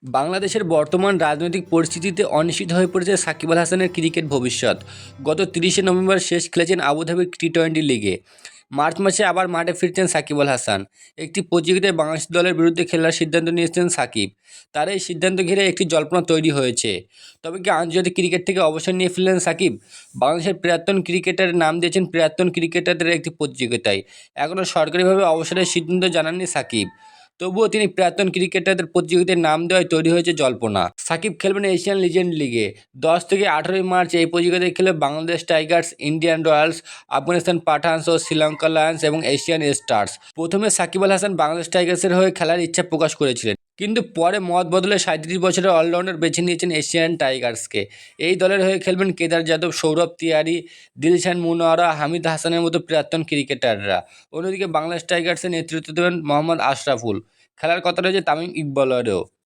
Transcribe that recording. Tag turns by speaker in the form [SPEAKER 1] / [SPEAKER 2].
[SPEAKER 1] বাংলাদেশের বর্তমান রাজনৈতিক পরিস্থিতিতে অনিশ্চিত হয়ে পড়েছে সাকিব আল হাসানের ক্রিকেট ভবিষ্যৎ। গত 30শে নভেম্বর শেষ খেলেছেন আবুধাবির টি-20 লিগে। মার্চ মাসে আবার মাঠে ফিরছেন সাকিব আল হাসান। একটি প্রতিযোগিতায় বাংলাদেশ দলের বিরুদ্ধে খেলার সিদ্ধান্ত নিয়েছেন সাকিব। তার এই সিদ্ধান্ত ঘিরে একটি জল্পনা তৈরি হয়েছে। তবে কি আন্তর্জাতিক ক্রিকেট থেকে অবসর নিয়ে ফেললেন সাকিব? বাংলাদেশের প্রাক্তন ক্রিকেটারের নাম দিয়েছেন প্রাক্তন ক্রিকেটারদের একটি প্রতিযোগিতায়। এখনও সরকারিভাবে অবসরের সিদ্ধান্ত জানাননি সাকিব। তবুও তিনি প্রাক্তন ক্রিকেটারদের প্রতিযোগিতায় নাম দেওয়ায় তৈরি হয়েছে জল্পনা। সাকিব খেলবেন এশিয়ান লিজেন্ড লিগে। 10 থেকে 18 মার্চ এই প্রতিযোগিতায় খেলবে Bangladesh Tigers, Indian Royals, Afghanistan Pathans ও শ্রীলঙ্কা লায়ন্স এবং এশিয়ান স্টার্স। প্রথমে সাকিব আল হাসান বাংলাদেশ টাইগার্সের হয়ে খেলার ইচ্ছা প্রকাশ করেছিলেন, কিন্তু পরে মত বদলে 37 বছরের অলরাউন্ডার বেছে নিয়েছেন এশিয়ান টাইগার্সকে। এই দলের হয়ে খেলবেন কেদার যাদব, সৌরভ তিওয়ারি, দিলশান মুনাওয়ারা, হামিদ হাসানের মতো প্রাক্তন ক্রিকেটাররা। অন্যদিকে বাংলাদেশ টাইগার্সের নেতৃত্ব দেবেন মোহাম্মদ আশরাফুল। খেলার কথা রয়েছে তামিম ইকবালেরও।